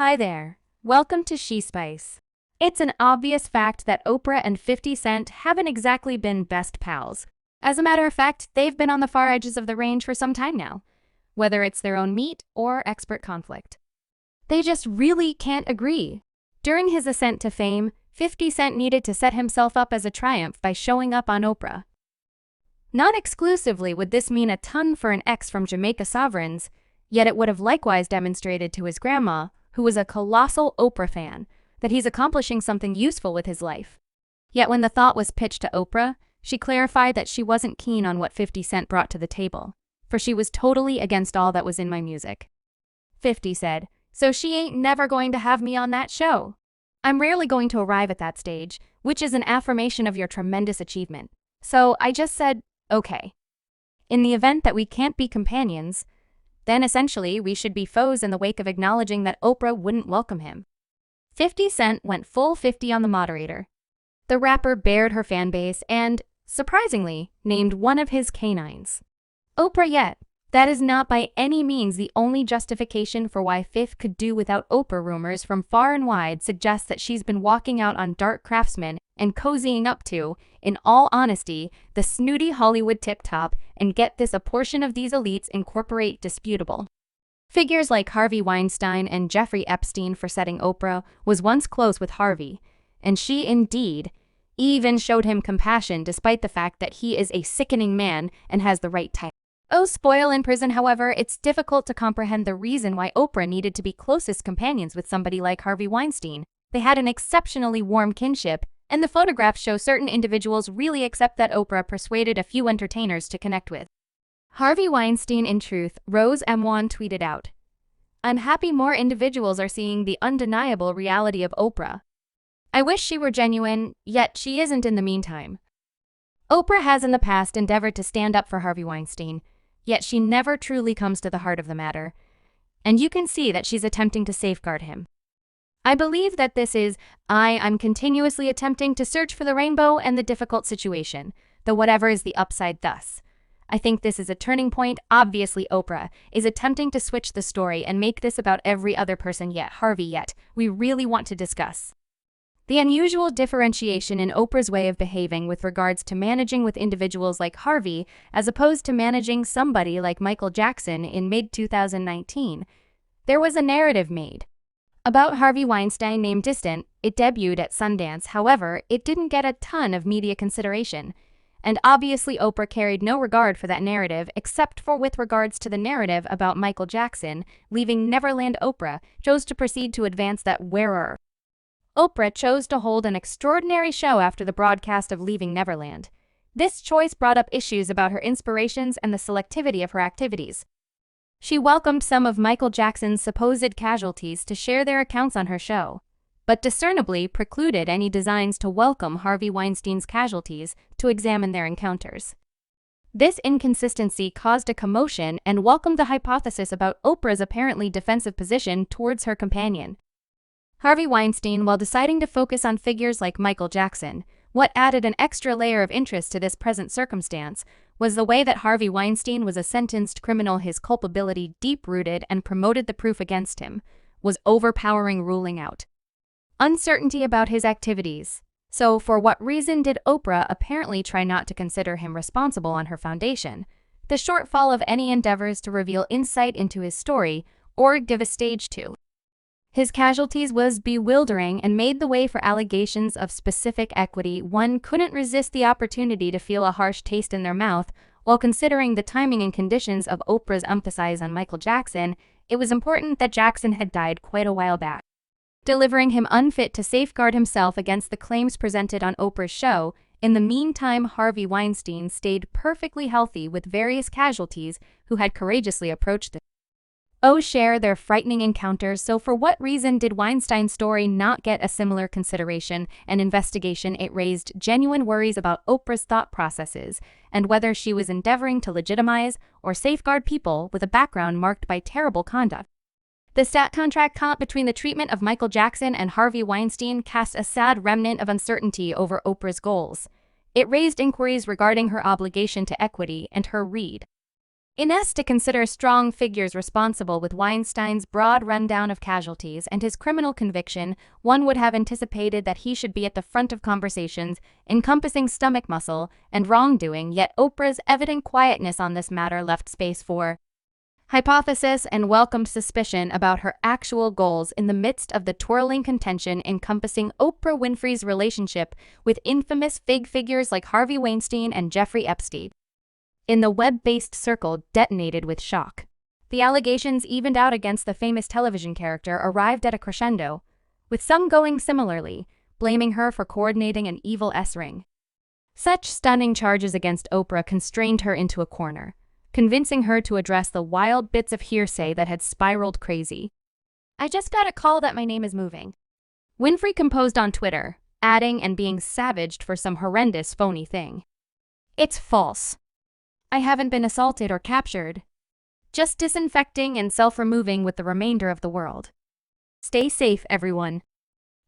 Hi there. Welcome to She Spice. It's an obvious fact that Oprah and 50 Cent haven't exactly been best pals. As a matter of fact, they've been on the far edges of the range for some time now, whether it's their own meat or expert conflict. They just really can't agree. During his ascent to fame, 50 Cent needed to set himself up as a triumph by showing up on Oprah. Not exclusively would this mean a ton for an ex from Jamaica Sovereigns, yet it would have likewise demonstrated to his grandma, who was a colossal Oprah fan, that he's accomplishing something useful with his life. Yet when the thought was pitched to Oprah, she clarified that she wasn't keen on what 50 Cent brought to the table, for she was totally against all that was in my music. 50 said, "So she ain't never going to have me on that show. I'm rarely going to arrive at that stage, which is an affirmation of your tremendous achievement. So I just said, okay. In the event that we can't be companions, then essentially we should be foes in the wake of acknowledging that Oprah wouldn't welcome him." 50 Cent went full 50 on the moderator. The rapper bared her fan base and, surprisingly, named one of his canines Oprah. Yet, that is not by any means the only justification for why Fifth could do without Oprah. Rumors from far and wide suggest that she's been walking out on Dark Craftsman and cozying up to, in all honesty, the snooty Hollywood tip-top, and get this, a portion of these elites incorporate disputable figures like Harvey Weinstein and Jeffrey Epstein. For setting Oprah was once close with Harvey, and she indeed even showed him compassion despite the fact that he is a sickening man and has the right type. Oh, spoil in prison. However, it's difficult to comprehend the reason why Oprah needed to be closest companions with somebody like Harvey Weinstein. They had an exceptionally warm kinship, and the photographs show certain individuals really accept that Oprah persuaded a few entertainers to connect with Harvey Weinstein. In truth, Rose M1 tweeted out, "I'm happy more individuals are seeing the undeniable reality of Oprah. I wish she were genuine, yet she isn't in the meantime." Oprah has in the past endeavored to stand up for Harvey Weinstein, yet she never truly comes to the heart of the matter, and you can see that she's attempting to safeguard him. I believe that this is, I'm continuously attempting to search for the rainbow and the difficult situation, though whatever is the upside thus. I think this is a turning point. Obviously, Oprah is attempting to switch the story and make this about every other person yet Harvey. Yet we really want to discuss the unusual differentiation in Oprah's way of behaving with regards to managing with individuals like Harvey as opposed to managing somebody like Michael Jackson. In mid-2019, there was a narrative made about Harvey Weinstein named Distant. It debuted at Sundance, however, it didn't get a ton of media consideration. And obviously Oprah carried no regard for that narrative except for with regards to the narrative about Michael Jackson leaving Neverland. Oprah chose to proceed to advance that wearer. Oprah chose to hold an extraordinary show after the broadcast of Leaving Neverland. This choice brought up issues about her inspirations and the selectivity of her activities. She welcomed some of Michael Jackson's supposed casualties to share their accounts on her show, but discernibly precluded any designs to welcome Harvey Weinstein's casualties to examine their encounters. This inconsistency caused a commotion and welcomed the hypothesis about Oprah's apparently defensive position towards her companion, Harvey Weinstein. While deciding to focus on figures like Michael Jackson, what added an extra layer of interest to this present circumstance was the way that Harvey Weinstein was a sentenced criminal. His culpability, deep-rooted and promoted the proof against him, was overpowering, ruling out uncertainty about his activities. So for what reason did Oprah apparently try not to consider him responsible on her foundation? The shortfall of any endeavors to reveal insight into his story or give a stage to his casualties was bewildering and made the way for allegations of specific equity. One couldn't resist the opportunity to feel a harsh taste in their mouth. While considering the timing and conditions of Oprah's emphasis on Michael Jackson, it was important that Jackson had died quite a while back, delivering him unfit to safeguard himself against the claims presented on Oprah's show. In the meantime, Harvey Weinstein stayed perfectly healthy with various casualties who had courageously approached the share their frightening encounters. So for what reason did Weinstein's story not get a similar consideration and investigation? It raised genuine worries about Oprah's thought processes and whether she was endeavoring to legitimize or safeguard people with a background marked by terrible conduct. The stat contract comp between the treatment of Michael Jackson and Harvey Weinstein cast a sad remnant of uncertainty over Oprah's goals. It raised inquiries regarding her obligation to equity and her read Ines to consider strong figures responsible. With Weinstein's broad rundown of casualties and his criminal conviction, one would have anticipated that he should be at the front of conversations encompassing stomach muscle and wrongdoing, yet Oprah's evident quietness on this matter left space for hypothesis and welcomed suspicion about her actual goals in the midst of the twirling contention encompassing Oprah Winfrey's relationship with infamous figures like Harvey Weinstein and Jeffrey Epstein. In the web-based circle detonated with shock. The allegations evened out against the famous television character arrived at a crescendo, with some going similarly, blaming her for coordinating an evil S-ring. Such stunning charges against Oprah constrained her into a corner, convincing her to address the wild bits of hearsay that had spiraled crazy. "I just got a call that my name is moving," Winfrey composed on Twitter, adding and being savaged for some horrendous phony thing. "It's false. I haven't been assaulted or captured. Just disinfecting and self-removing with the remainder of the world. Stay safe, everyone."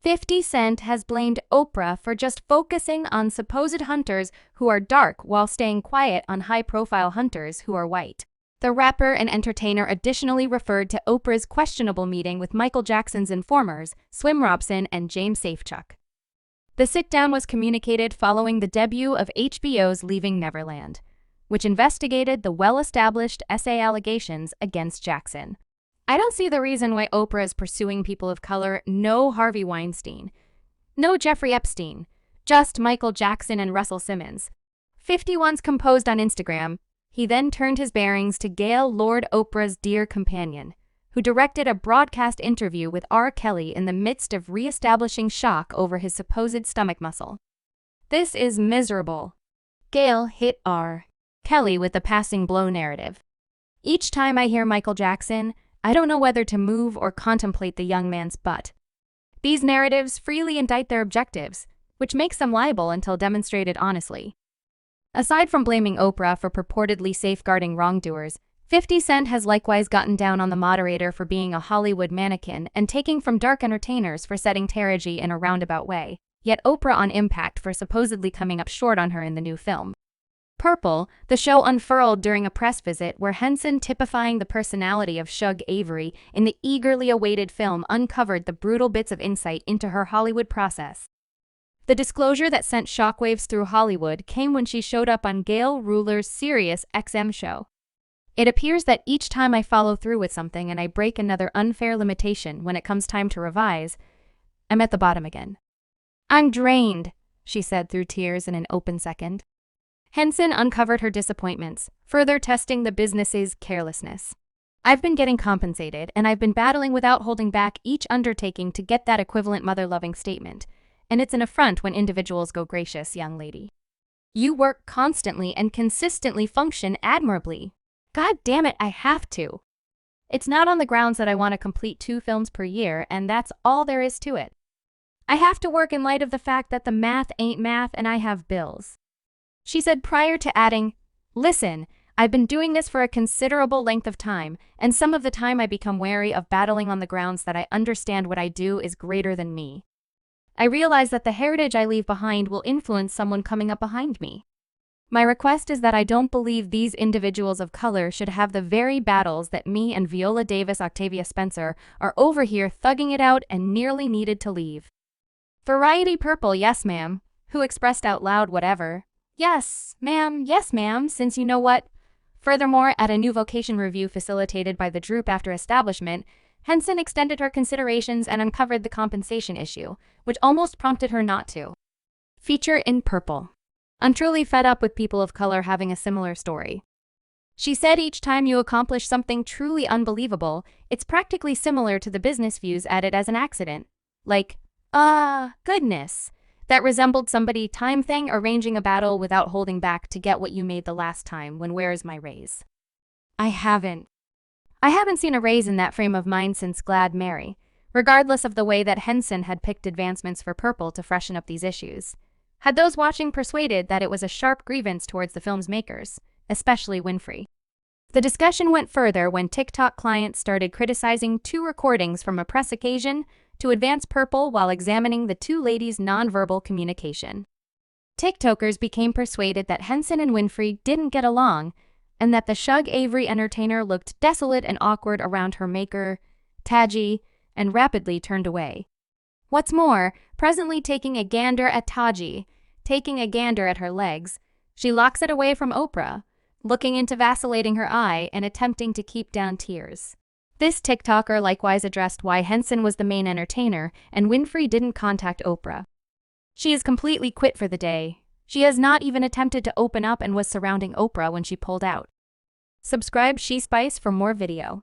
50 Cent has blamed Oprah for just focusing on supposed hunters who are dark while staying quiet on high-profile hunters who are white. The rapper and entertainer additionally referred to Oprah's questionable meeting with Michael Jackson's informers, Swim Robson and James Safechuck. The sit-down was communicated following the debut of HBO's Leaving Neverland, which investigated the well-established SA allegations against Jackson. "I don't see the reason why Oprah is pursuing people of color. No Harvey Weinstein. No Jeffrey Epstein. Just Michael Jackson and Russell Simmons." 51's composed on Instagram. He then turned his bearings to Gail Lord, Oprah's dear companion, who directed a broadcast interview with R.Kelly in the midst of re-establishing shock over his supposed stomach muscle. "This is miserable." Gail hit R.Kelly with the passing blow narrative. "Each time I hear Michael Jackson, I don't know whether to move or contemplate the young man's butt." These narratives freely indict their objectives, which makes them liable until demonstrated honestly. Aside from blaming Oprah for purportedly safeguarding wrongdoers, 50 Cent has likewise gotten down on the moderator for being a Hollywood mannequin and taking from dark entertainers for setting Taraji in a roundabout way, yet Oprah on Impact for supposedly coming up short on her in the new film. Purple, the show unfurled during a press visit where Henson, typifying the personality of Shug Avery in the eagerly awaited film, uncovered the brutal bits of insight into her Hollywood process. The disclosure that sent shockwaves through Hollywood came when she showed up on Gail Ruler's Sirius XM show. "It appears that each time I follow through with something and I break another unfair limitation when it comes time to revise, I'm at the bottom again. I'm drained," she said through tears in an open second. Henson uncovered her disappointments, further testing the business's carelessness. "I've been getting compensated, and I've been battling without holding back each undertaking to get that equivalent mother-loving statement, and it's an affront when individuals go, 'Gracious young lady, you work constantly and consistently function admirably. God damn it, I have to. It's not on the grounds that I want to complete 2 films per year, and that's all there is to it. I have to work in light of the fact that the math ain't math and I have bills," she said prior to adding, "Listen, I've been doing this for a considerable length of time, and some of the time I become wary of battling on the grounds that I understand what I do is greater than me. I realize that the heritage I leave behind will influence someone coming up behind me. My request is that I don't believe these individuals of color should have the very battles that me and Viola Davis Octavia Spencer are over here thugging it out and nearly needed to leave." Variety Purple, yes ma'am, who expressed out loud whatever. Yes, ma'am, since you know what. Furthermore, at a new vocation review facilitated by the Droop After Establishment, Henson extended her considerations and uncovered the compensation issue, which almost prompted her not to feature in Purple. "I'm truly fed up with people of color having a similar story." She said each time you accomplish something truly unbelievable, it's practically similar to the business views at it as an accident. Like, goodness. That resembled somebody time thing arranging a battle without holding back to get what you made the last time when where's my raise? I haven't seen a raise in that frame of mind since Glad Mary, regardless of the way that Henson had picked advancements for Purple to freshen up these issues. Had those watching persuaded that it was a sharp grievance towards the film's makers, especially Winfrey. The discussion went further when TikTok clients started criticizing 2 recordings from a press occasion to advance Purple while examining the 2 ladies' nonverbal communication. TikTokers became persuaded that Henson and Winfrey didn't get along, and that the Shug Avery entertainer looked desolate and awkward around her maker, Taji, and rapidly turned away. What's more, presently taking a gander at Taji, taking a gander at her legs, she locks it away from Oprah, looking into vacillating her eye and attempting to keep down tears. This TikToker likewise addressed why Henson was the main entertainer and Winfrey didn't contact Oprah. She is completely quit for the day. She has not even attempted to open up and was surrounding Oprah when she pulled out. Subscribe She Spice for more video.